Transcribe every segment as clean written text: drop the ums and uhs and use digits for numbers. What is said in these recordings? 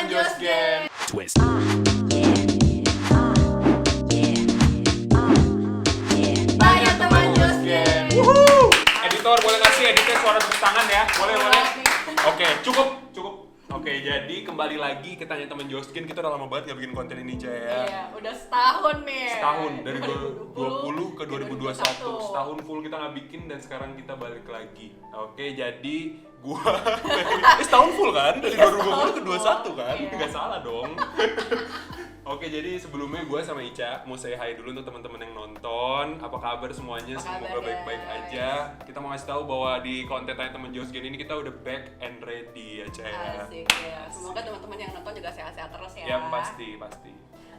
teman Josgen. Twist. Tanya teman Josgen. Editor boleh ngasih editnya suara tepuk tangan ya? Boleh. Oke, cukup. Oke, jadi kembali lagi ke Tanya Teman Josgen. Kita udah lama banget gak bikin konten ini, Caya. Iya, udah setahun nih. Setahun, dari 2020 ke 2021. Setahun full kita gak bikin dan sekarang kita balik lagi. Oke, jadi gua setahun full kan? Dari 2020 ke 2021 kan? Iya. Gak salah dong. Oke, jadi sebelumnya gue sama Ica mau say hi dulu untuk teman-teman yang nonton. Apa kabar semuanya? Semoga baik-baik aja. Kita mau ngasih tahu bahwa di konten Tanya Teman Josgen ini kita udah back and ready ya, Caya. Asik ya. Semoga teman-teman yang nonton juga sehat-sehat terus ya. Ya pasti.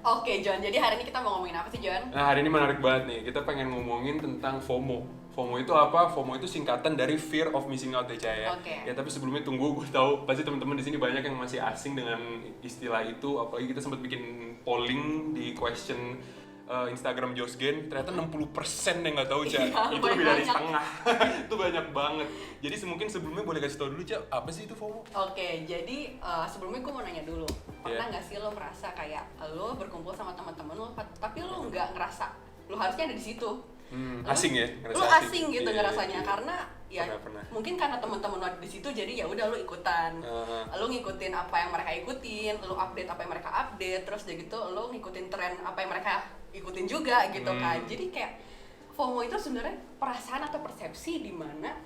Oke, John. Jadi hari ini kita mau ngomongin apa sih, John? Nah, hari ini menarik banget nih. Kita pengen ngomongin tentang FOMO. FOMO itu apa? FOMO itu singkatan dari fear of missing out ya, Caya. Oke. Ya, tapi sebelumnya tunggu, gue tahu pasti teman-teman di sini banyak yang masih asing dengan istilah itu. Apalagi kita sempat bikin polling di question Instagram Josgen, ternyata 60% yang nggak tahu, Cak. Iya, Itu lebih dari banyak. setengah. Itu banyak banget. Jadi mungkin sebelumnya boleh kasih tau dulu, Cak, apa sih itu FOMO? Oke, jadi sebelumnya gue mau nanya dulu. Pernah Iya. nggak sih lo merasa kayak lo berkumpul sama teman-teman lo, tapi lo nggak ngerasa lo harusnya ada di situ? Asing ya? Lo asing gitu Iya, ngerasanya iya. karena ya Pernah. mungkin karena teman-teman lo ada di situ jadi ya udah lo ikutan. Lo ngikutin apa yang mereka ikutin, lo update apa yang mereka update, terus udah gitu lo ngikutin tren apa yang mereka ikutin juga gitu kan. Jadi kayak FOMO itu sebenarnya perasaan atau persepsi di mana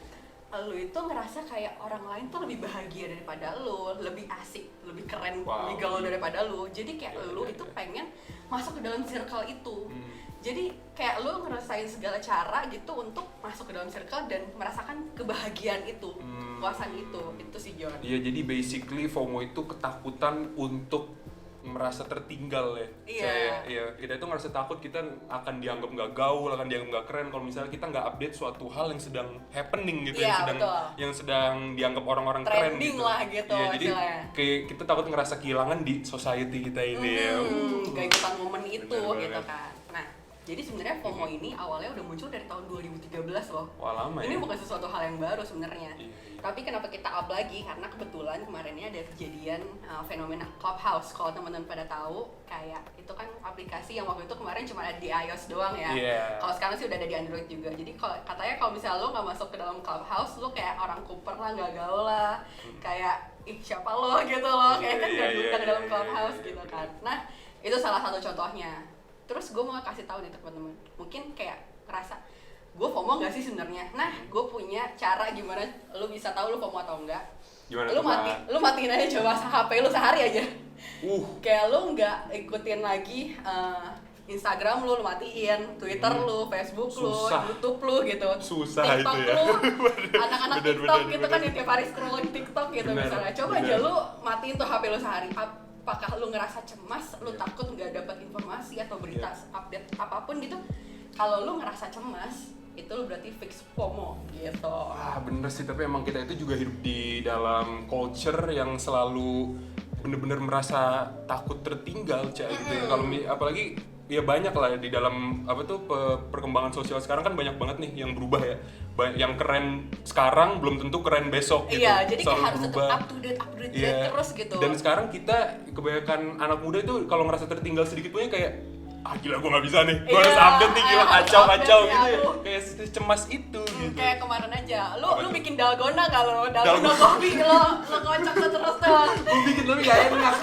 lo itu ngerasa kayak orang lain tuh lebih bahagia daripada lo, lebih asik, lebih keren, Wow. lebih gaul daripada lo. Jadi kayak Iya, lo iya, itu iya. pengen masuk ke dalam circle itu. Jadi kayak lo ngerasain segala cara gitu untuk masuk ke dalam circle dan merasakan kebahagiaan itu, kepuasan itu sih John. Iya, jadi basically FOMO itu ketakutan untuk merasa tertinggal ya. Iya. Iya, kita itu ngerasa takut kita akan dianggap nggak gaul, akan dianggap nggak keren kalau misalnya kita nggak update suatu hal yang sedang happening gitu, Iya, betul. yang sedang dianggap orang-orang keren Trending gitu. lah gitu Iya, jadi istilahnya. kayak kita takut ngerasa kehilangan di society kita ini ya. Gak ikutan momen itu Bener gitu banget. kan. Nah, jadi sebenarnya FOMO ini awalnya udah muncul dari tahun 2013 loh. Wah, lama Ini ya. bukan sesuatu hal yang baru sebenarnya. Iya. Tapi kenapa kita up lagi? Karena kebetulan kemarin ini ada kejadian fenomena Clubhouse. Kalau teman-teman pada tahu, kayak itu kan aplikasi yang waktu itu kemarin cuma ada di iOS doang ya. Iya. Kalau sekarang sih udah ada di Android juga. Jadi katanya kalau misalnya lo nggak masuk ke dalam Clubhouse, lo kayak orang kuper lah, nggak gaul lah. Kayak ih siapa lo gitu loh. Kayak kan nggak diundang ke dalam Clubhouse gitu kan. Nah itu salah satu contohnya. Terus gue mau kasih tahu nih teman-teman. Mungkin kayak ngerasa gue FOMO nggak sih sebenarnya? Nah, gue punya cara gimana lu bisa tahu lu FOMO atau enggak. Gimana Lu tuh, Kak? lu matiin aja coba HP lu sehari aja. Uh. Kayak lu nggak ikutin lagi Instagram lu matiin, Twitter lu, Facebook Susah. lu, YouTube lu gitu. Susah TikTok itu ya. lu, anak-anak Bener, TikTok bener, gitu kan bener. yang tiap hari scrolling TikTok gitu Bener, misalnya. Coba bener. aja lu matiin tuh HP lu sehari. Apakah lu ngerasa cemas, lu takut nggak dapat informasi atau berita update apapun gitu? Kalau lu ngerasa cemas, itu lu berarti fix FOMO gitu. Ah, bener sih, tapi emang kita itu juga hidup di dalam culture yang selalu bener-bener merasa takut tertinggal, Cak, gitu ya. Kalau apalagi ya banyak lah di dalam apa tuh perkembangan sosial sekarang kan banyak banget nih yang berubah ya. Yang keren sekarang belum tentu keren besok gitu. Iya, jadi kayak Selalu harus tetap berubah. up to date Iya. terus gitu. Dan sekarang kita kebanyakan anak muda itu kalau ngerasa tertinggal sedikit punya kayak gila gue nggak bisa nih, gue Iya, harus update nih, gila harus kacau update gitu nih, ya. aduh. Kayak cemas itu gitu. Kayak kemarin aja, lu Apa lu tuh? bikin dalgona gak lo? Dalgona Dalgona. kopi lo kocok terus tuh. Gue bikin tapi gak enak.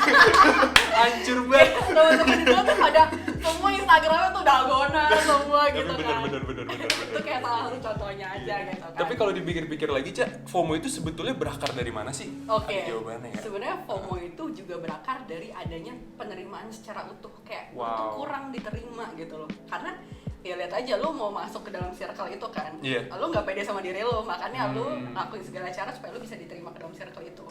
Hancur banget. Temen-temen gue tuh pada semua Instagramnya tuh dalgona semua Tapi gitu kan. bener. Itu kayak salah satu contohnya aja gitu kan. Tapi kalau dipikir-pikir lagi, Cak, FOMO itu sebetulnya berakar dari mana sih? Oke, Ada jawabannya ya? sebenarnya FOMO itu juga berakar dari adanya penerimaan secara utuh. Kayak lu tuh Wow. kurang diterima gitu loh. Karena ya lihat aja lu mau masuk ke dalam circle itu kan, Iya. lu nggak pede sama diri lu, makanya lu ngelakuin segala cara supaya lu bisa diterima ke dalam circle itu.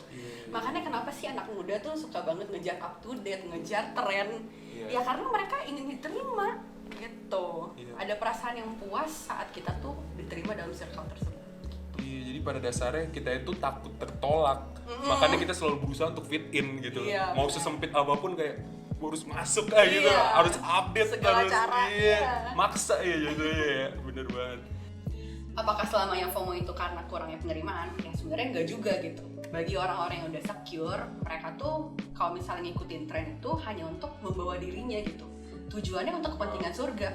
Makanya kenapa sih anak muda tuh suka banget ngejar up to date, ngejar tren? Iya. Ya karena mereka ingin diterima gitu. Iya. Ada perasaan yang puas saat kita tuh diterima dalam circle tersebut. Iya, jadi pada dasarnya kita itu takut tertolak. Makanya kita selalu berusaha untuk fit in gitu. Iya, Mau benar. sesempit apapun kayak gue harus masuk kayak gitu, Iya. harus update Segala harus cara, iya. iya. Maksa ya jadinya ya, bener banget. Apakah selama yang FOMO itu karena kurangnya penerimaan? Ya sebenarnya enggak juga gitu. Bagi orang-orang yang udah secure, mereka tuh kalau misalnya ngikutin tren itu hanya untuk membawa dirinya gitu. Tujuannya untuk kepentingan surga.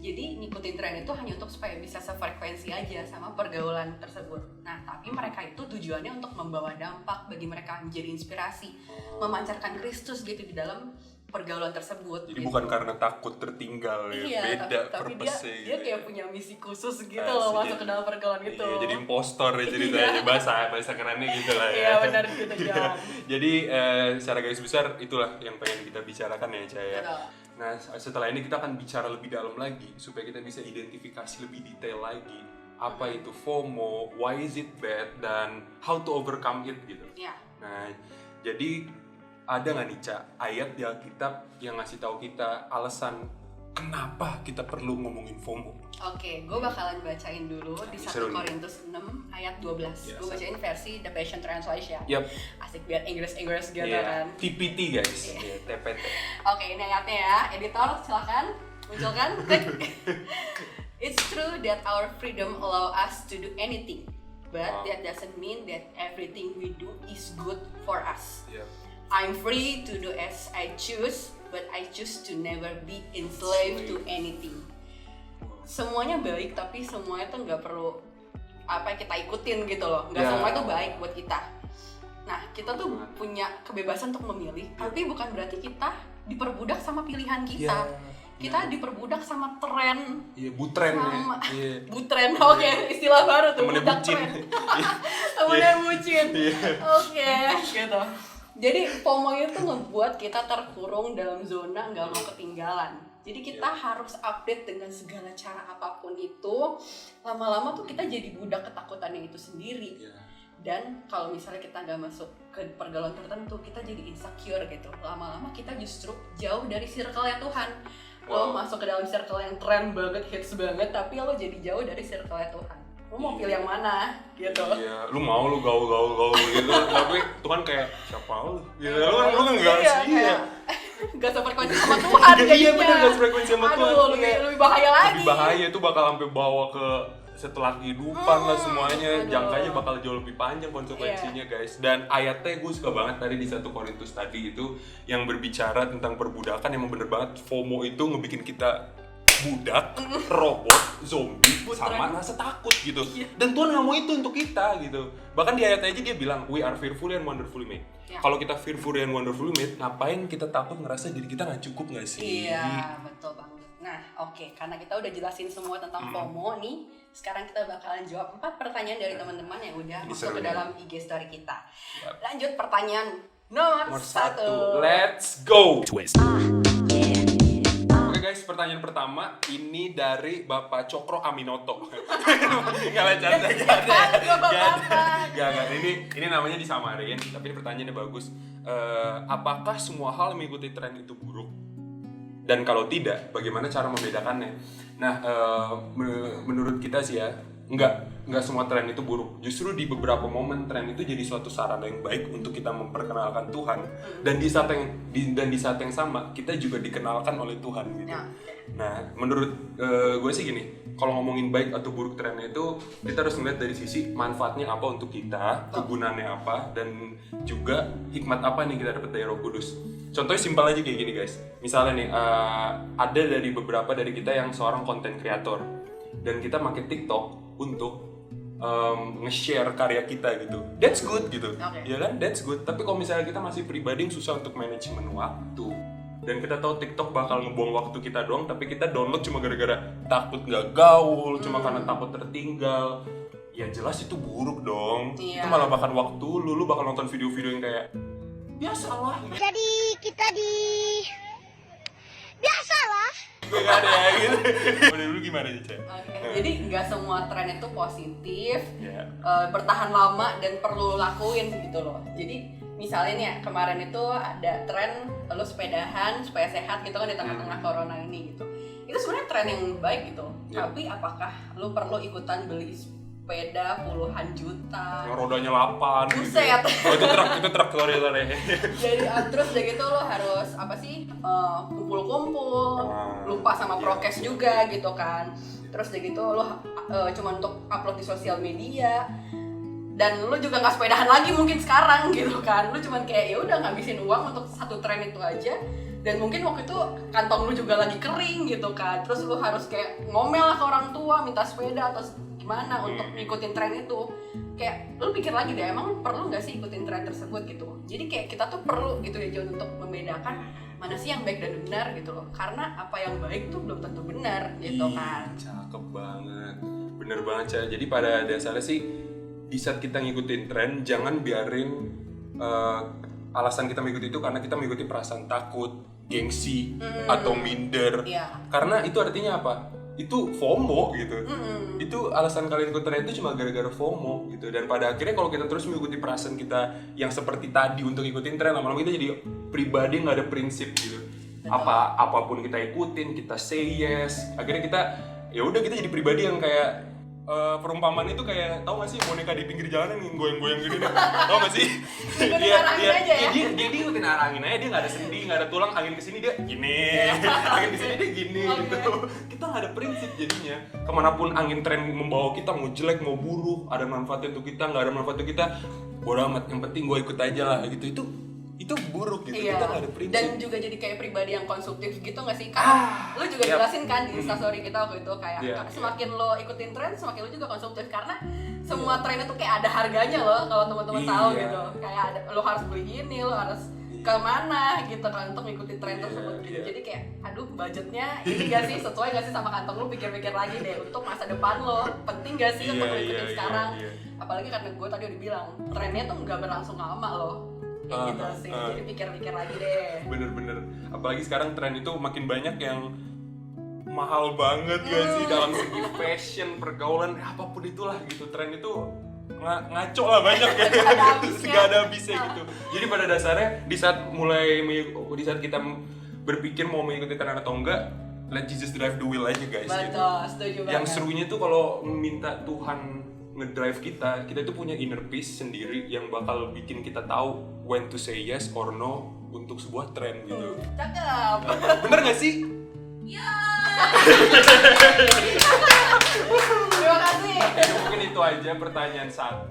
Jadi ngikutin tren itu hanya untuk supaya bisa sefrekuensi aja sama pergaulan tersebut. Nah, tapi mereka itu tujuannya untuk membawa dampak bagi mereka, menjadi inspirasi, memancarkan Kristus gitu di dalam pergaulan tersebut. Jadi gitu. bukan karena takut tertinggal ya, Iya, beda tapi purpose-nya dia gitu. kayak punya misi khusus gitu Nah, loh masuk ke dalam pergaulan itu. Iya, jadi impostor ya ceritanya, bahasa kerennya gitu lah ya. Iya benar gitu Jom. Jadi secara garis besar itulah yang pengen kita bicarakan ya Caya. Nah setelah ini kita akan bicara lebih dalam lagi supaya kita bisa identifikasi lebih detail lagi apa itu FOMO, why is it bad, dan how to overcome it gitu. Iya. Nah jadi ada nggak nih Ca, ayat di Alkitab yang ngasih tahu kita alasan kenapa kita perlu ngomongin FOMO? Oke, gue bakalan bacain dulu di 1 Seru nih. Korintus 6 ayat 12. Yes. Gue bacain versi The Passion Translation. Yap. Asik biar Inggris gitu Iya, kan. TPT guys, Iya, TPT. Oke, ini ayatnya ya. Editor, silakan munculkan. Klik. It's true that our freedom allow us to do anything, but that doesn't mean that everything we do is good for us. Yap. I'm free to do as I choose, but I choose to never be enslaved to anything. Semuanya baik, tapi semuanya tuh nggak perlu apa kita ikutin gitu loh. Nggak semuanya tuh baik buat kita. Nah, kita tuh punya kebebasan untuk memilih, tapi bukan berarti kita diperbudak sama pilihan kita. Kita diperbudak sama tren. Iya, butren sama ya. Iya. butren. Oke, istilah baru tuh, Temennya budak bucin. tren. Temennya bucin. Oke, gitu. Jadi FOMO itu ngebuat kita terkurung dalam zona nggak mau ketinggalan. Jadi kita harus update dengan segala cara apapun itu. Lama-lama tuh kita jadi budak ketakutannya itu sendiri. Dan kalau misalnya kita nggak masuk ke pergaulan tertentu, kita jadi insecure gitu. Lama-lama kita justru jauh dari circle-nya Tuhan. Lo masuk ke dalam circle yang tren banget, hits banget, tapi lo jadi jauh dari circle-nya Tuhan. Lo mau pilih yang mana gitu? Iya, lu mau lu gaul gitu, tapi Tuhan kayak siapa lu? Gitu. Lu kan enggak sih. Iya. Gak sefrekuensi sama Tuhan kayaknya. Iya benar, gak sefrekuensi sama Tuhan. Aduh, lebih bahaya lagi. Lebih bahaya itu bakal sampai bawa ke setelah kehidupan lah semuanya. Jangkanya bakal jauh lebih panjang konsekuensinya guys. Dan ayatnya gue suka banget tadi di 1 Korintus tadi itu yang berbicara tentang perbudakan. Emang bener banget FOMO itu ngebikin kita budak, robot, zombie, sama rasa takut gitu. Dan Tuhan nggak mau itu untuk kita gitu. Bahkan di ayatnya aja dia bilang, we are fearfully and wonderfully made. Kalau kita fearfully and wonderfully made, ngapain kita takut ngerasa diri kita nggak cukup nggak sih? Iya, betul banget. Nah, oke, karena kita udah jelasin semua tentang FOMO nih, sekarang kita bakalan jawab 4 pertanyaan dari teman-teman yang udah masuk ke dalam IG story kita. Lanjut pertanyaan nomor 1. Let's go. Twist. Oke guys, pertanyaan pertama ini dari Bapak Cokro Aminoto. Nggak canda. Ini namanya disamarin, tapi pertanyaannya bagus. Apakah semua hal mengikuti tren itu buruk? Dan kalau tidak, bagaimana cara membedakannya? Nah, menurut kita sih ya, enggak semua tren itu buruk. Justru di beberapa momen tren itu jadi suatu sarana yang baik untuk kita memperkenalkan Tuhan. Dan di saat yang sama kita juga dikenalkan oleh Tuhan gitu. Nah, menurut gue sih gini, kalau ngomongin baik atau buruk trennya itu kita harus melihat dari sisi manfaatnya apa untuk kita, kegunaannya apa, dan juga hikmat apa nih kita dapat dari Roh Kudus. Contohnya simpel aja kayak gini guys. Misalnya nih, ada dari beberapa dari kita yang seorang content creator dan kita pakai TikTok untuk nge-share karya kita gitu. That's good gitu. Ya kan? That's good. Tapi kalau misalnya kita masih pribadi yang susah untuk manajemen waktu dan kita tahu TikTok bakal ngebuang waktu kita doang, tapi kita download cuma gara-gara takut nggak gaul, cuma karena takut tertinggal. Ya jelas itu buruk dong. Itu malah makan waktu lu bakal nonton video-video yang kayak biasalah. Jadi kita biasalah. Gak ada ya gitu. Udah dulu gimana sih, Cek? Jadi nggak semua tren itu positif, bertahan lama dan perlu lakuin gitu loh. Jadi misalnya nih ya, kemarin itu ada tren lu sepedahan supaya sehat gitu kan di tengah-tengah corona ini gitu. Itu sebenarnya tren yang baik gitu. Tapi apakah lu perlu ikutan beli sepeda puluhan juta? Yang rodanya 8 gitu. Buset. Itu truk sorry. Jadi terus udah gitu lo harus apa sih kumpul-kumpul, lupa sama prokes juga gitu kan. Terus udah gitu lo cuma untuk upload di sosial media. dan lu juga nggak sepedahan lagi mungkin sekarang gitu kan, lu cuman kayak ya udah ngabisin uang untuk satu tren itu aja, dan mungkin waktu itu kantong lu juga lagi kering gitu kan, terus lu harus kayak ngomel lah ke orang tua minta sepeda atau gimana untuk ngikutin tren itu. Kayak lu pikir lagi deh, emang perlu nggak sih ikutin tren tersebut gitu. Jadi kayak kita tuh perlu gitu ya John, untuk membedakan mana sih yang baik dan benar gitu loh, karena apa yang baik tuh belum tentu benar gitu kan. Cakep banget, bener banget Ca. Jadi pada dasarnya sih di saat kita ngikutin tren, jangan biarin alasan kita mengikuti itu karena kita mengikuti perasaan takut, gengsi, atau minder. Karena itu artinya apa? Itu FOMO gitu. Itu alasan kalian ikut tren itu cuma gara-gara FOMO gitu. Dan pada akhirnya kalau kita terus mengikuti perasaan kita yang seperti tadi untuk ikutin tren, lama-lama kita jadi pribadi yang gak ada prinsip gitu. Apapun kita ikutin, kita say yes. Akhirnya kita ya udah kita jadi pribadi yang kayak perumpamaan itu kayak, tau gak sih boneka di pinggir jalan yang goyang-goyang gini nih, tau gak sih? Dia ngikutin arah angin aja, dia gak ada sendi, gak ada tulang, angin kesini dia gini, angin kesini dia gini gitu. Kita gak ada prinsip jadinya. Kemanapun angin tren membawa kita, mau jelek mau buruk, ada manfaatnya untuk kita, gak ada manfaatnya untuk kita, bodo amat, yang penting gue ikut aja lah gitu. Itu buruk gitu, kita gak ada prinsip. Dan juga jadi kayak pribadi yang konsumtif gitu gak sih? Karena lu juga jelasin kan di instastory kita waktu itu kayak semakin lo ikutin tren, semakin lo juga konsumtif. Karena semua tren itu kayak ada harganya loh, kalau teman-teman tahu gitu. Kayak ada, lo harus beli ini, lo harus kemana gitu kan untuk ngikutin tren tersebut gitu. Jadi kayak aduh budgetnya ini gak sih, sesuai gak sih sama kantong lo, pikir-pikir lagi deh untuk masa depan lo, penting gak sih untuk ngikutin sekarang. Apalagi karena gue tadi udah bilang trennya tuh gak berlangsung lama loh. Gitu sih, jadi pikir-pikir lagi deh. Bener-bener, apalagi sekarang tren itu makin banyak yang mahal banget gak sih dalam segi fashion, pergaulan, apapun itulah gitu. Tren itu ngaco lah banyak ya, gak ada habisnya gitu. Jadi pada dasarnya di saat kita berpikir mau mengikuti tren atau enggak, let Jesus drive the wheel aja guys. Betul, gitu. setuju banget. Yang serunya tuh kalau minta Tuhan ngedrive kita tuh punya inner peace sendiri yang bakal bikin kita tahu when to say yes or no untuk sebuah tren gitu. Cakep. Bener gak sih? Ya. Terima kasih. Mungkin itu aja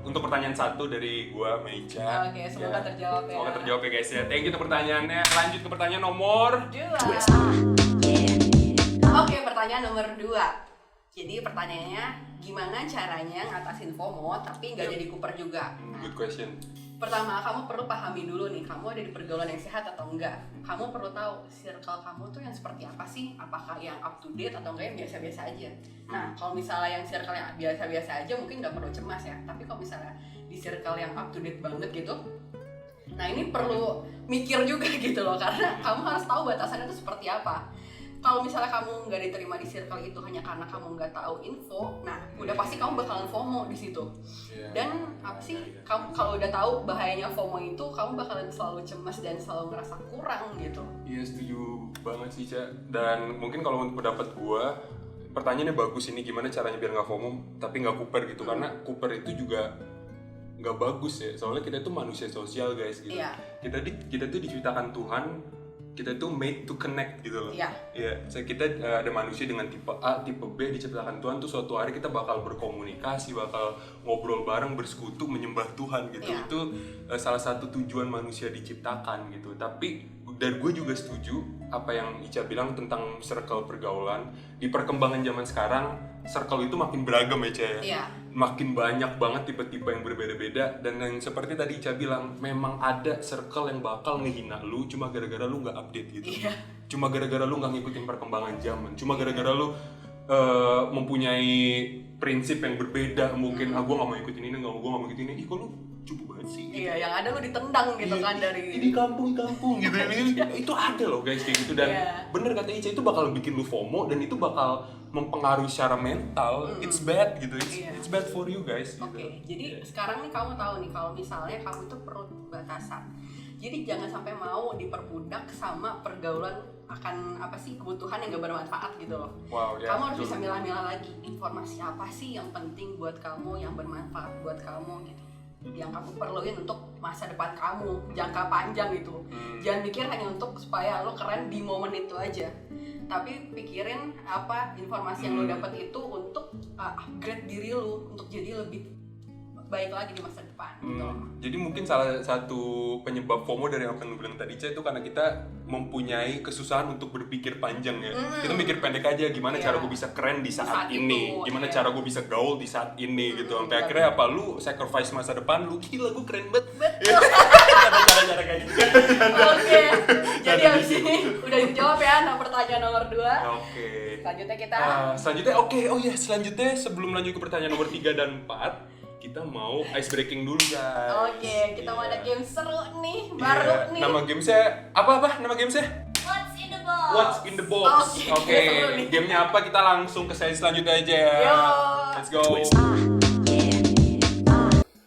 untuk pertanyaan satu dari gua Meija. Oke, semoga terjawab ya. Semoga terjawab ya guys ya. Thank you untuk pertanyaannya. Lanjut ke pertanyaan nomor 2. Oke, pertanyaan nomor 2. Jadi pertanyaannya, gimana caranya ngatasin FOMO tapi nggak jadi kuper juga? Good question. Pertama, kamu perlu pahami dulu nih, kamu ada di pergaulan yang sehat atau enggak. Kamu perlu tahu circle kamu tuh yang seperti apa sih? Apakah yang up to date atau enggak yang biasa-biasa aja? Nah, kalau misalnya yang circle yang biasa-biasa aja mungkin nggak perlu cemas ya. Tapi kalau misalnya di circle yang up to date banget gitu, nah ini perlu mikir juga gitu loh, karena kamu harus tahu batasannya itu seperti apa. Kalau misalnya kamu nggak diterima di circle itu hanya karena kamu nggak tahu info, nah udah pasti kamu bakalan FOMO di situ. Dan apa sih, kamu kalau udah tahu bahayanya FOMO itu, kamu bakalan selalu cemas dan selalu ngerasa kurang gitu. Iya, setuju banget sih Ca. Dan mungkin kalau untuk pendapat gua, pertanyaannya bagus ini, gimana caranya biar nggak FOMO tapi nggak kuper gitu. Karena kuper itu juga nggak bagus ya, soalnya kita itu manusia sosial guys gitu. Kita tuh diciptakan Tuhan, kita tuh made to connect gitu loh. Iya. Kita ada manusia dengan tipe A, tipe B, diciptakan Tuhan tuh suatu hari kita bakal berkomunikasi, bakal ngobrol bareng, bersekutu, menyembah Tuhan gitu. Itu salah satu tujuan manusia diciptakan gitu. Tapi dan gue juga setuju apa yang Ica bilang tentang circle pergaulan. Di perkembangan zaman sekarang, circle itu makin beragam ya Ica ya. Makin banyak banget tipe-tipe yang berbeda-beda. Dan yang seperti tadi Ica bilang, memang ada circle yang bakal ngehina lu cuma gara-gara lu gak update gitu. Cuma gara-gara lu gak ngikutin perkembangan zaman. Cuma gara-gara lu mempunyai prinsip yang berbeda. Mungkin gue gak mau ikutin ini, gue gak mau ikutin ini. Ih kok lu cupu banget sih gitu. Yang ada lu ditendang gitu kan dari di kampung gitu. Itu ada loh guys kayak gitu. Dan bener kata Ica, itu bakal bikin lu FOMO dan itu bakal mempengaruhi secara mental. It's bad gitu. It's bad for you guys gitu. Jadi sekarang nih kamu tahu nih kalau misalnya kamu tuh perlu batasan. Jadi jangan sampai mau diperbudak sama pergaulan akan apa sih, kebutuhan yang gak bermanfaat gitu loh. Kamu harus bisa milah-milah lagi informasi apa sih yang penting buat kamu, yang bermanfaat buat kamu gitu, yang kamu perluin untuk masa depan kamu jangka panjang gitu. Jangan mikir hanya untuk supaya lo keren di momen itu aja, tapi pikirin apa informasi yang lo dapat itu untuk upgrade diri lo, untuk jadi lebih baik lagi di masa depan gitu. Jadi mungkin salah satu penyebab FOMO dari apa yang lu bilang tadi Ca itu karena kita mempunyai kesusahan untuk berpikir panjang ya. Kita mikir pendek aja gimana cara gue bisa keren di saat ini, itu, gimana cara gue bisa gaul di saat ini gitu. Sampai akhirnya apa lu sacrifice masa depan lu, gila gue keren banget. Betul. Cara-cara kayak gitu. Oke. Jadi habis ini udah dijawab ya pertanyaan nomor 2. Oke. Selanjutnya kita Selanjutnya selanjutnya sebelum lanjut ke pertanyaan nomor 3 dan 4 kita mau ice breaking dulu guys. Oke, kita mau ada Iya. game seru nih, Iya. baru nih. Nama gamesnya apa? Nama gamesnya? What's in the box? What's in the box? Oke, seru nih. Gamenya apa? Kita langsung ke sesi selanjutnya aja ya. Yo. Let's go.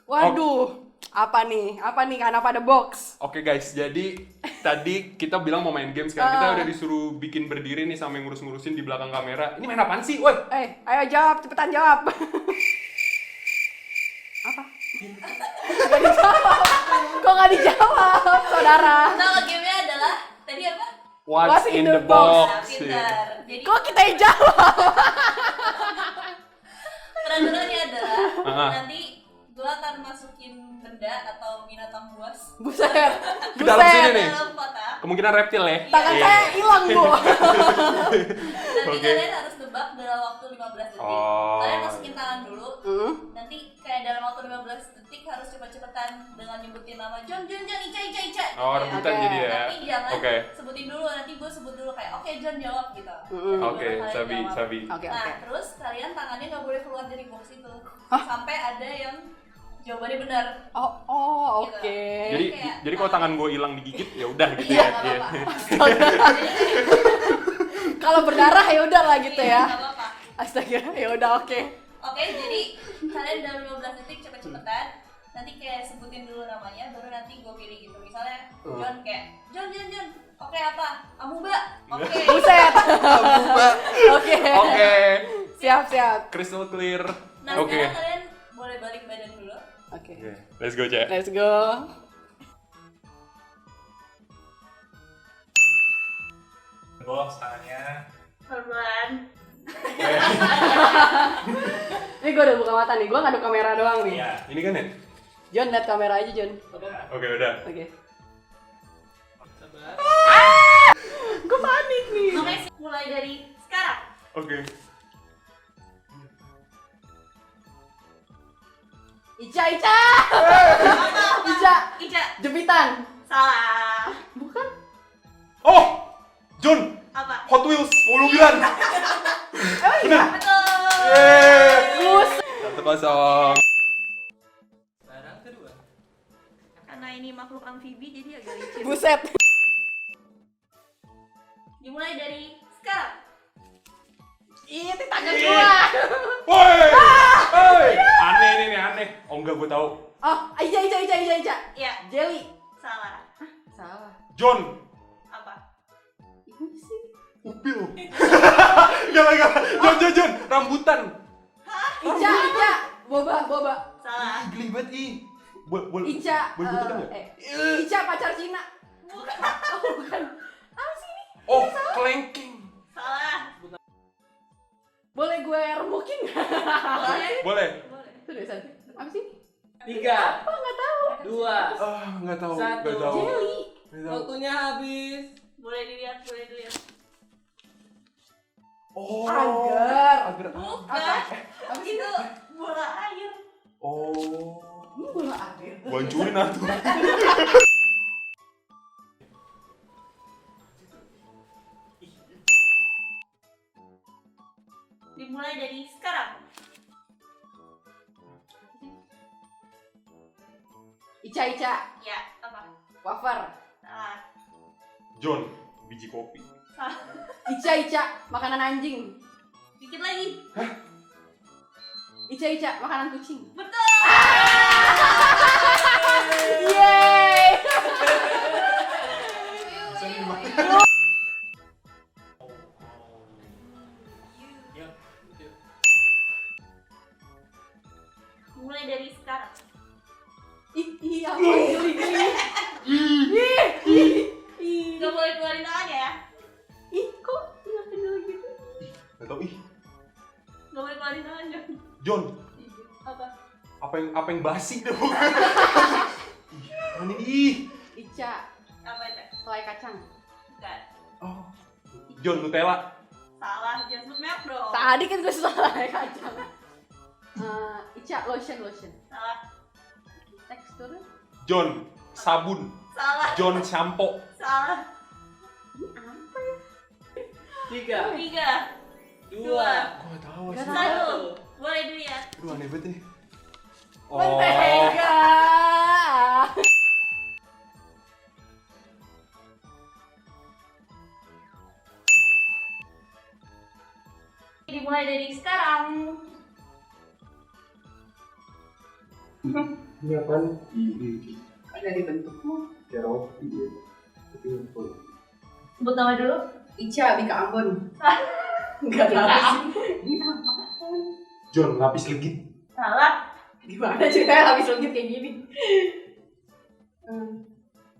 Waduh, apa nih? Karena pada box. Oke guys, jadi tadi kita bilang mau main game, sekarang kita udah disuruh bikin berdiri nih sama yang ngurus-ngurusin di belakang kamera. Ini main apaan sih? Woi. Ayo jawab, cepetan jawab. Apa? Gak dijawab. Kok gak dijawab, saudara? Nama gamenya adalah tadi apa? What's in the box? Nah, pintar. Jadi Kok kita yang jawab? peraturannya adalah Ah. nanti gue akan masukin benda atau binatang buas Buset. Ke dalam sini Buset. nih. dalam kotak. Kemungkinan reptil ya? Tangan Iya. saya hilang, Bu. Nanti Oke. kalian harus tebak dalam waktu 15 detik. Oh. Kalian masukin tangan dulu. Hmm. Nanti kayak dalam waktu 15 detik harus cepet-cepetan dengan nyebutin nama John, Ica. Oh, gitu ya. rebutan Oke. jadi ya. Tapi jangan Oke. sebutin dulu, nanti gue sebut dulu kayak oke John jawab gitu. Mm-mm. Baru Oke, kalian sabi. jawab. Oke, Nah, oke. terus kalian tangannya nggak boleh keluar dari box itu Hah? sampai ada yang jawabannya benar. Oh, Gitu. oke. Jadi kayak jadi kalau tangan gue hilang digigit ya udah gitu Iya, ya. nggak Iya. apa-apa. Kalau berdarah ya udah lah gitu Iya, ya. nggak apa-apa. Astaga, ya udah oke. Oke, jadi kalian dalam 15 detik cepet-cepetan. Nanti kayak sebutin dulu namanya, baru nanti gue pilih gitu. Misalnya John kayak John. Oke apa? Amuba. Oke. Buset. Oke. Oke. Siap. Crystal clear. Nah, Oke. sekarang kalian boleh balik badan dulu. Oke. Let's go, Cek. Let's go. Box tangannya. Pelan. Ini gue udah buka mata nih, gue ngaduk kamera doang nih. Iya. Ini kan ya? John, liat kamera aja, John. Oke, udah. Oke. Sabar. Gue panik nih. Oke, mulai dari sekarang. Oke. Ica. Ica. Jepitan. Salah. Bukan? Oh! John! Apa? Hot Wheels mobil-mobilan. Bener. Betul. Yeay. Bus. 1-0. Sekarang kedua. Karena ini makhluk amfibi jadi agak licin. Buset. Dimulai dari sekarang. Ih, tangan gua. Woi! Woi! Aneh ini nih, aneh. Oh enggak, gue tahu. Oh, Ica. Ya, Jelly. salah. Salah. John! Apa? Ini sih. Upil. Enggak. John. Rambutan. Ica. Boba. Salah. Geli banget, ih. Boleh. Ica. Boleh butuhkan nggak? Ica pacar Cina. Bukan. Oh, bukan. Apa sih ini? Oh, kelengking. Salah. Boleh gue remukin nggak? Boleh. Boleh. Seriusan? Apa sih? 3, Apa? Nggak tahu. 2, Ah, nggak tahu. Satu. Nggak tahu. Jelly. Nggak tahu. waktunya habis. Boleh dilihat. Oh. Agar. Bukan. Apa sih? Itu bola air. Oh. Ini bola air. Gua hancurin atuh. Dimulai dari sekarang. Ica. Ya, apa? Wafer. Salah. John, biji kopi. Salah. Ica. Makanan anjing. Dikit lagi. Ica. Makanan kucing. Betul. Yeay. Yuk. Mulai dari sekarang. Ih, apa geli. Ih. Gak boleh keluarin tangan ya. Ih, kok nggak kenal gitu? Nggak tahu ih. Gak boleh keluarin tangan, John. John, Apa? Apa yang basi deh? Mana ih? Ica, Apa itu? selai kacang. Bukan. Oh. John Nutella. Salah, jangan sebut merek dong. Tadi kan gue selai kacang. Ica, lotion. Salah. Tekstur. John sabun. Salah. John sampo. Salah. Ini apa ya? 3, 3, 2, Kok nggak tahu sih? 1. Boleh dilihat. Aduh aneh banget nih. Oh. Mentega. Dimulai dari sekarang. Ini apaan? Ini Ada di bentukmu. kayak roti ya. Tapi full. Sebut nama dulu. Ica, Bika Ambon. Enggak tahu sih. Ini apa? John lapis legit. Salah. Gimana ceritanya habis legit kayak gini?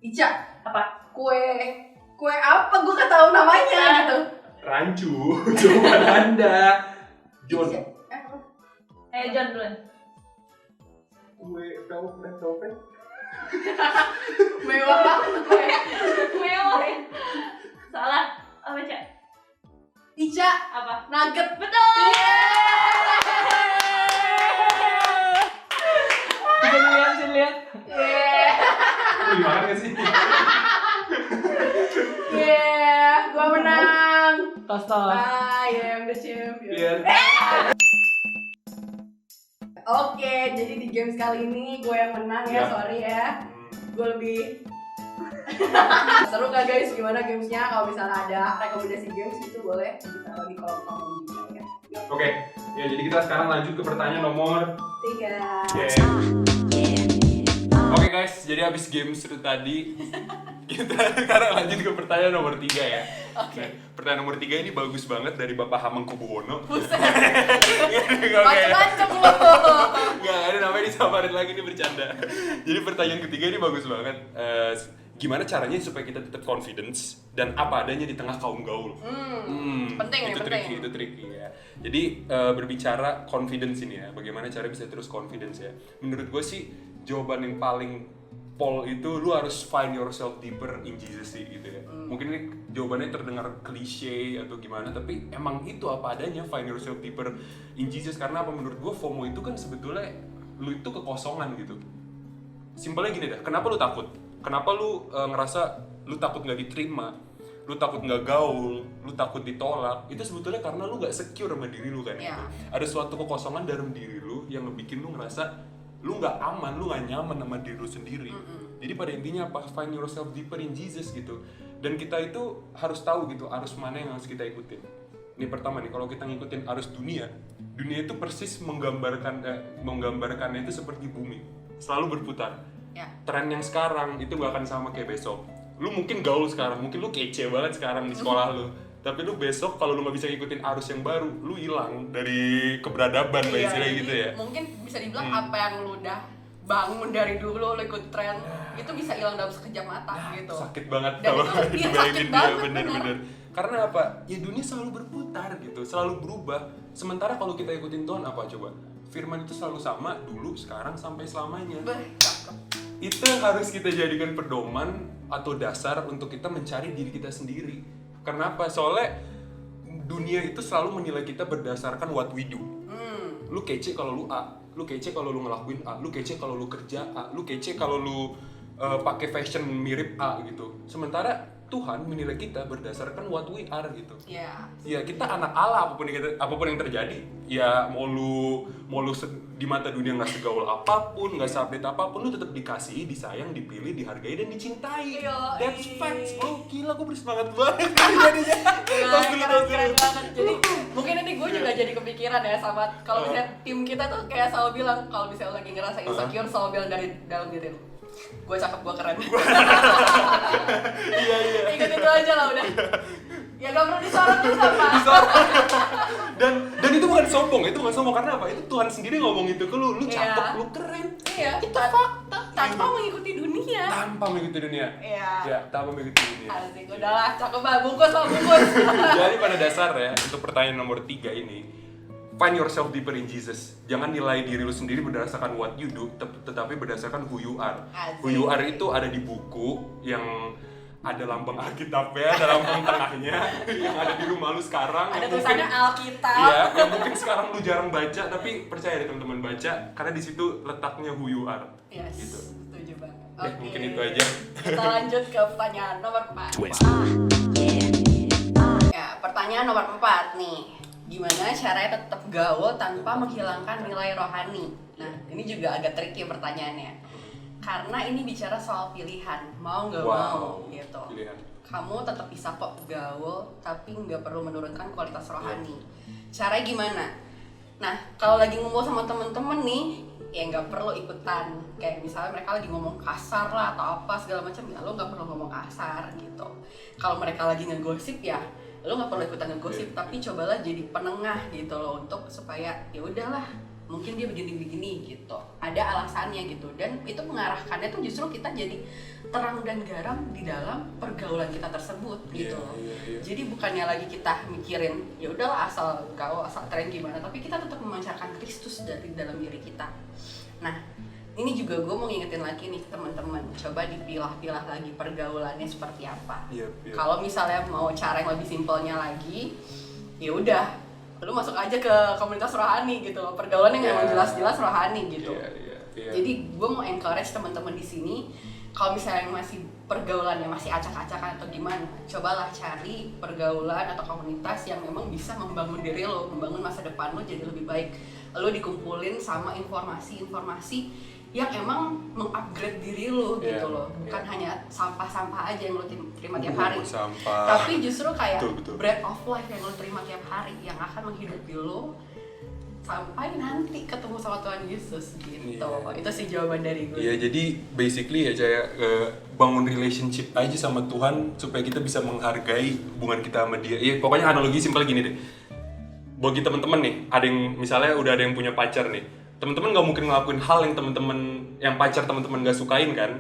Ica, Apa? kue apa? Gue gak tahu namanya gitu. Rancu. Jawaban Anda. John. Ica. Apa? John duluan. Kue velvet. Mewah banget tuh kue. Mewah. Salah. Apa, Cak? Ica, Apa? nugget. Betul. bisa dilihat. Gimana gak sih? Gua menang. Tos. I am the champion. Biar. Oke, jadi di games kali ini gue yang menang ya, Ya. sorry ya. Gue lebih seru gak guys? Gimana gamesnya? Kalau misalnya ada rekomendasi games itu boleh ditaruh di kolom komen juga ya. Oke, ya jadi kita sekarang lanjut ke pertanyaan nomor 3. Oke guys, jadi habis game seru tadi kita sekarang lanjut ke pertanyaan nomor 3 ya. Oke. Nah, pertanyaan nomor 3 ini bagus banget dari Bapak Hamengkubuwono. Buset. Oke. Macem-macem loh. Nggak ada namanya disamarin lagi nih bercanda. Jadi pertanyaan ketiga ini bagus banget. Gimana caranya supaya kita tetap confidence dan apa adanya di tengah kaum gaul? Penting nih, itu penting. Itu tricky ya. Jadi berbicara confidence ini ya, bagaimana cara bisa terus confidence ya? Menurut gue sih jawaban yang paling pol itu lu harus find yourself deeper in Jesus sih gitu ya. Mungkin ini jawabannya terdengar klise atau gimana, tapi emang itu apa adanya, find yourself deeper in Jesus. Karena apa, menurut gue FOMO itu kan sebetulnya lu itu kekosongan gitu. Simpelnya gini dah, kenapa lu takut? Kenapa lu ngerasa lu takut nggak diterima? Lu takut nggak gaul, lu takut ditolak? Itu sebetulnya karena lu nggak secure sama diri lu kan. Iya. Gitu. Ada suatu kekosongan dalam diri lu yang ngebikin lu ngerasa lu nggak aman, lu nggak nyaman sama diri lu sendiri. Jadi pada intinya apa? Find yourself deeper in Jesus gitu. Dan kita itu harus tahu gitu arus mana yang harus kita ikutin. Ini pertama nih, kalau kita ngikutin arus dunia itu persis menggambarkannya itu seperti bumi, selalu berputar. Ya. Tren yang sekarang itu nggak akan sama kayak besok. Lu mungkin gaul sekarang, mungkin lu kece banget sekarang di sekolah lu. Tapi lu besok kalau lu nggak bisa ngikutin arus yang baru, lu hilang dari keberadaban, istilahnya jadi gitu ya. Mungkin bisa dibilang apa yang lu udah bangun dari dulu, lu ikut tren, itu bisa hilang dalam sekejap mata gitu. Sakit banget Dan kalau itu iya, dibayangin sakit dia, banget, bener-bener. Karena apa? Ya dunia selalu berputar gitu, selalu berubah. Sementara kalau kita ikutin Tuhan apa coba? Firman itu selalu sama dulu, sekarang, sampai selamanya. Cakep. Itu yang harus kita jadikan pedoman atau dasar untuk kita mencari diri kita sendiri. Kenapa? Soalnya dunia itu selalu menilai kita berdasarkan what we do. Lu kece kalau lu A, lu kece kalau lu ngelakuin A, lu kece kalau lu kerja A, lu kece kalau lu pakai fashion mirip A gitu. Sementara Tuhan menilai kita berdasarkan what we are gitu. Iya. Ya kita anak Allah, apapun yang terjadi. Ya mau lu di mata dunia nggak segaul apapun, nggak seupdate apapun, lu tetap dikasihi, disayang, dipilih, dihargai dan dicintai. Yoi. That's facts. Oh gila, gue bersemangat banget jadinya. Keren banget. Jadi mungkin ini gue juga jadi kepikiran ya sama kalau misalnya tim kita tuh kayak selalu bilang kalau misalnya lagi ngerasa insecure selalu bilang dari dalam diri lu. Gue cakep, gue keren. Iya. Ingat itu aja lah udah. Ya gak perlu disorot tuh sama. Dan itu bukan sombong, karena apa? Itu Tuhan sendiri ngomong itu ke lu cakep, Iya. lu keren. Iya. Itu fakta. Tanpa mengikuti dunia. Tanpa mengikuti dunia. Iya. Ya, tanpa mengikuti dunia. Asik, udahlah cakep banget, bungkus lah bungkus. Jadi pada dasarnya untuk pertanyaan nomor 3 ini, find yourself deeper in Jesus. Jangan nilai diri lu sendiri berdasarkan what you do, tetapi berdasarkan who you are. Asik. Who you are itu ada di buku yang ada lambang Alkitabnya, ada lambang tengahnya, yang ada di rumah lu sekarang. Ada yang tulisannya mungkin- Alkitab. Iya, yang mungkin sekarang lu jarang baca, tapi percaya deh teman-teman baca, karena di situ letaknya who you are. Yes, Gitu. setuju banget. Ya, mungkin itu aja. Kita lanjut ke pertanyaan nomor 4. Ya, pertanyaan nomor 4 nih. Gimana caranya tetap gaul tanpa menghilangkan nilai rohani? Nah, ini juga agak tricky pertanyaannya. Karena ini bicara soal pilihan, mau nggak mau gitu. Pilihan. Kamu tetap bisa kok gaul, tapi nggak perlu menurunkan kualitas rohani. Caranya gimana? Nah, kalau lagi ngumpul sama temen-temen nih, ya nggak perlu ikutan. Kayak misalnya mereka lagi ngomong kasar lah atau apa segala macam, ya lo nggak perlu ngomong kasar gitu. Kalau mereka lagi ngegosip ya, lo nggak perlu ikutan ngegosip, tapi cobalah jadi penengah gitu loh untuk supaya ya udahlah, mungkin dia begini-begini gitu. Ada alasannya gitu, dan itu mengarahkannya tuh justru kita jadi terang dan garam di dalam pergaulan kita tersebut gitu. Iya. Jadi bukannya lagi kita mikirin ya udahlah asal gaul, asal tren gimana, tapi kita tetap memancarkan Kristus dari dalam diri kita. Nah, ini juga gue mau ngingetin lagi nih teman-teman, coba dipilah-pilah lagi pergaulannya seperti apa. Iya. Kalau misalnya mau cara yang lebih simpelnya lagi, ya udah, lu masuk aja ke komunitas rohani gitu loh, pergaulan yang emang jelas-jelas rohani gitu. Iya. Jadi gue mau encourage teman-teman di sini, kalau misalnya masih pergaulannya masih acak-acakan atau gimana, cobalah cari pergaulan atau komunitas yang memang bisa membangun diri lo, membangun masa depan lo jadi lebih baik. Lo dikumpulin sama informasi-informasi yang emang mengupgrade diri lo gitu loh, bukan hanya sampah-sampah aja yang lo terima tiap hari, Sampah. tapi justru kayak Betul. bread of life yang lo terima tiap hari yang akan menghidupi lo sampai nanti ketemu sama Tuhan Yesus gitu. Iya. Itu sih jawaban dari gue. Iya, jadi basically ya Caya, bangun relationship aja sama Tuhan supaya kita bisa menghargai hubungan kita sama Dia. Iya, pokoknya analogi simpel gini deh. Bagi teman-teman nih, ada yang misalnya udah ada yang punya pacar nih. Teman-teman nggak mungkin ngelakuin hal yang pacar teman-teman nggak sukain kan?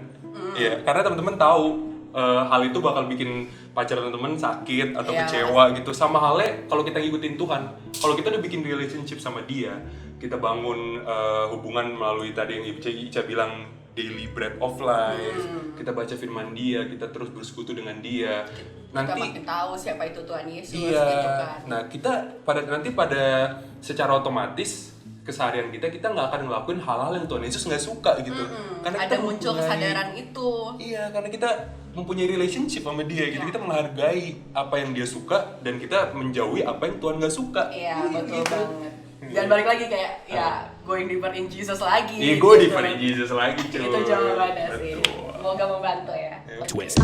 Iya, karena teman-teman tahu hal itu bakal bikin pacar teman-teman sakit atau Iya. kecewa gitu. Sama halnya kalau kita ngikutin Tuhan, kalau kita udah bikin relationship sama Dia, kita bangun hubungan melalui tadi yang Ica bilang daily bread of life, kita baca firman Dia, kita terus bersekutu dengan Dia. Kita makin tahu siapa itu Tuhan Yesus Iya. gitu kan. Nah, kita pada secara otomatis keseharian kita nggak akan ngelakuin hal-hal yang Tuhan Yesus nggak suka gitu. Karena Ada kita muncul kesadaran itu. Iya, karena kita mempunyai relationship sama Dia gitu. Iya. Kita menghargai apa yang Dia suka dan kita menjauhi apa yang Tuhan nggak suka. Iya, betul gitu. banget. Dan balik lagi kayak ya going deeper in Jesus lagi. Iya, gue gitu. di depan Jesus lagi cuy. Itu jawabannya sih. Betul. Semoga membantu ya. Twist.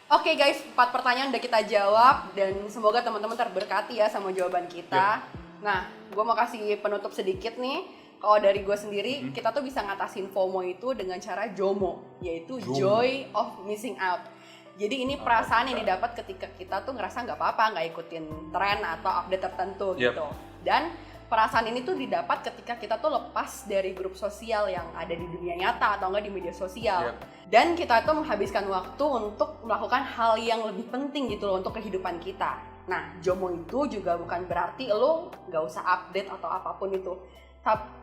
Oke guys, 4 pertanyaan udah kita jawab dan semoga teman-teman terberkati ya sama jawaban kita. Nah, gue mau kasih penutup sedikit nih. Kalau dari gue sendiri, kita tuh bisa ngatasin FOMO itu dengan cara JOMO, yaitu Joy of Missing Out. Jadi ini perasaan yang didapat ketika kita tuh ngerasa nggak apa-apa, nggak ikutin tren atau update tertentu gitu. Dan perasaan ini tuh didapat ketika kita tuh lepas dari grup sosial yang ada di dunia nyata atau enggak di media sosial. Dan kita tuh menghabiskan waktu untuk melakukan hal yang lebih penting gitu loh untuk kehidupan kita. Nah, JOMO itu juga bukan berarti lo nggak usah update atau apapun itu.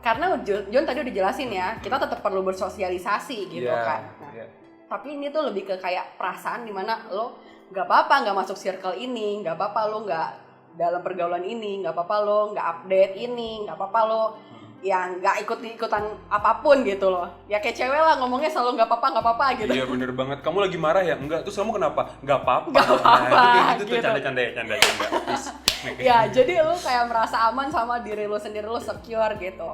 Karena John tadi udah jelasin ya, kita tetap perlu bersosialisasi gitu kan. Nah, tapi ini tuh lebih ke kayak perasaan dimana lo nggak apa-apa nggak masuk circle ini, nggak apa-apa lo nggak dalam pergaulan ini, nggak apa-apa lo nggak update ini, nggak apa-apa lo yang nggak ikut-ikutan apapun gitu loh. Ya kayak cewek lah ngomongnya selalu nggak apa-apa gitu. Iya bener banget. Kamu lagi marah ya? Enggak. Terus kamu kenapa? Nggak apa-apa. Nggak apa-apa, Nah, itu kayak gitu tuh gitu. canda-canda. Terus, Ya jadi lo kayak merasa aman sama diri lo sendiri, lo secure gitu.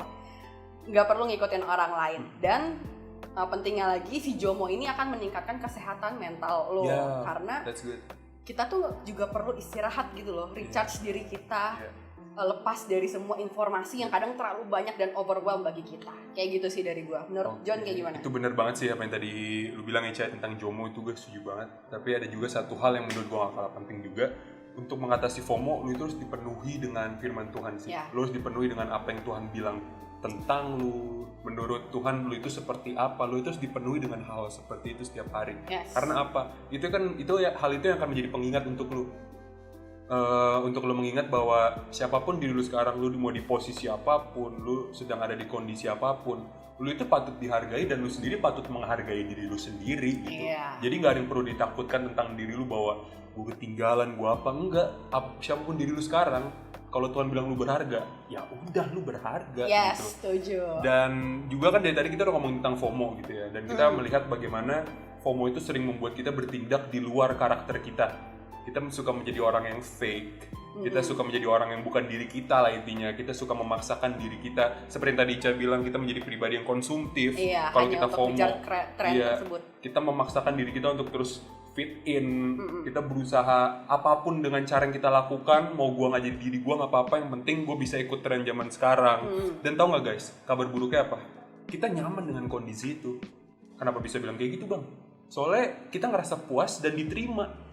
Nggak perlu ngikutin orang lain. Dan pentingnya lagi si JOMO ini akan meningkatkan kesehatan mental lo. Karena that's good. kita tuh juga perlu istirahat gitu loh, recharge diri kita. Lepas dari semua informasi yang kadang terlalu banyak dan overwhelm bagi kita. Kayak gitu sih dari gua. Menurut John kayak gimana? Itu bener banget sih apa yang tadi lu bilang Eca tentang JOMO, itu gue setuju banget. Tapi ada juga satu hal yang menurut gue gak kalah penting juga. Untuk mengatasi FOMO, lu itu harus dipenuhi dengan firman Tuhan sih. Lu harus dipenuhi dengan apa yang Tuhan bilang tentang lu. Menurut Tuhan lu itu seperti apa, lu itu harus dipenuhi dengan hal seperti itu setiap hari. Karena apa? Itu ya hal itu yang akan menjadi pengingat untuk lu. untuk lo mengingat bahwa siapapun diri lu sekarang, lu mau di posisi apapun, lu sedang ada di kondisi apapun, lu itu patut dihargai dan lu sendiri patut menghargai diri lu sendiri gitu. Jadi nggak ada yang perlu ditakutkan tentang diri lu bahwa gue ketinggalan, gue apa enggak. Siapapun diri lu sekarang, kalau Tuhan bilang lu berharga, ya udah lu berharga gitu. Setuju. Dan juga kan dari tadi kita udah ngomongin tentang FOMO gitu ya, dan kita melihat bagaimana FOMO itu sering membuat kita bertindak di luar karakter kita. Kita suka menjadi orang yang fake, kita suka menjadi orang yang bukan diri kita lah intinya. Kita suka memaksakan diri kita, seperti yang tadi Ica bilang, kita menjadi pribadi yang konsumtif. Kalau kita FOMO, tersebut. Kita memaksakan diri kita untuk terus fit in. Kita berusaha apapun dengan cara yang kita lakukan, mau gua nggak jadi diri gua nggak apa-apa, yang penting gua bisa ikut tren zaman sekarang. Dan tau nggak guys, kabar buruknya apa? Kita nyaman dengan kondisi itu. Kenapa bisa bilang kayak gitu bang? Soalnya kita ngerasa puas dan diterima.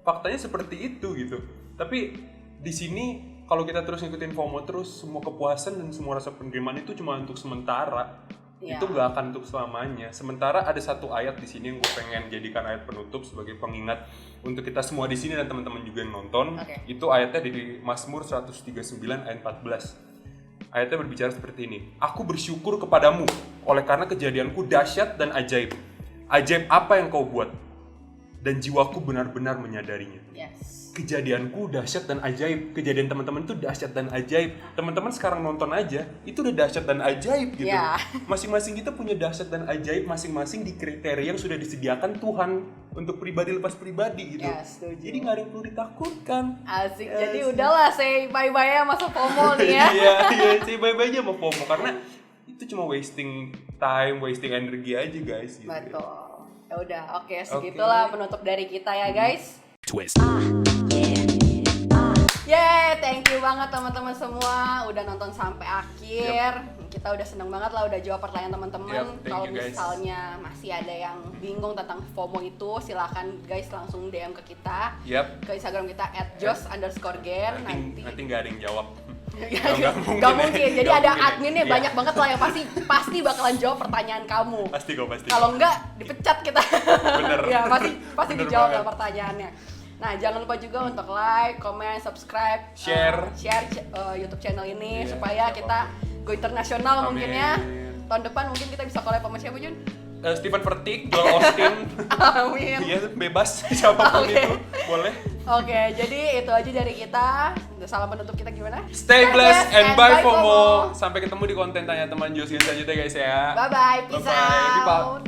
Faktanya seperti itu gitu. Tapi di sini kalau kita terus ngikutin FOMO terus, semua kepuasan dan semua rasa penerimaan itu cuma untuk sementara. Itu nggak akan untuk selamanya. Sementara ada satu ayat di sini yang gue pengen jadikan ayat penutup sebagai pengingat untuk kita semua di sini dan teman-teman juga yang nonton. Itu ayatnya di Mazmur 139 ayat 14. Ayatnya berbicara seperti ini. Aku bersyukur kepadamu oleh karena kejadianku dahsyat dan ajaib. Ajaib apa yang kau buat? Dan jiwaku benar-benar menyadarinya. Kejadianku dahsyat dan ajaib. Kejadian teman-teman itu dahsyat dan ajaib. Teman-teman sekarang nonton aja, itu udah dahsyat dan ajaib gitu. Masing-masing kita punya dahsyat dan ajaib masing-masing di kriteria yang sudah disediakan Tuhan untuk pribadi lepas pribadi gitu. Jadi nggak ada yang perlu ditakutkan. Asik. Jadi udahlah, say bye-bye ya masa FOMO nih ya. Iya, say bye-bye aja sama FOMO karena itu cuma wasting time, wasting energi aja guys. Gitu. Betul. Ya udah, oke, segitulah penutup dari kita ya guys. Twist. Yeay, thank you banget teman-teman semua udah nonton sampai akhir. Kita udah seneng banget lah udah jawab pertanyaan teman-teman. Kalau misalnya masih ada yang bingung tentang FOMO itu, silakan guys langsung DM ke kita. Ke Instagram kita @jos_gen. Nanti nggak ada yang jawab. Gak mungkin. Jadi ada adminnya banyak banget lah yang pasti bakalan jawab pertanyaan kamu. Pasti. Kalau enggak dipecat kita. Bener. Ya pasti Bener dijawab banget. lah pertanyaannya. Nah jangan lupa juga untuk like, comment, subscribe, share YouTube channel ini supaya kita go internasional mungkin ya. Tahun depan mungkin kita bisa collab sama siapa Jun? Stephen Vertik, Joel Austin. Amin. Iya bebas siapapun itu boleh. Oke, jadi itu aja dari kita. Salam penutup kita gimana? Stay blessed and bye FOMO. Sampai ketemu di konten Tanya Teman Jos selanjutnya guys ya. Bye bye, peace out.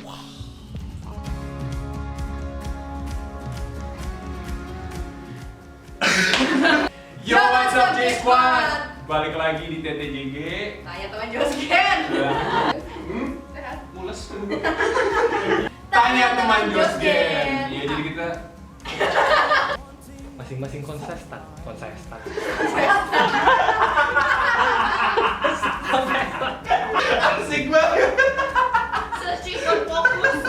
Yo, what's up J Squad? Balik lagi di TTJG. Tanya Teman Jos Gen. Mules. Tanya Teman Jos Gen. Iya, jadi kita Masing-masing kontestan. asik banget. Searching for focus.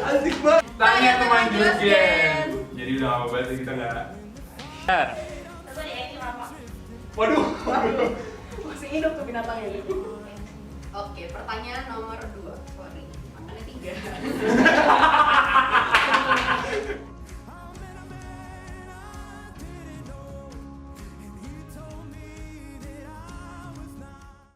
Asik banget. Tanya Teman Jos Gen. Jadi udah lama banget kita nggak. Coba di acting lama. Waduh. Masih hidup tuh binatangnya. Oke, pertanyaan nomor 2. Sorry, makannya 3.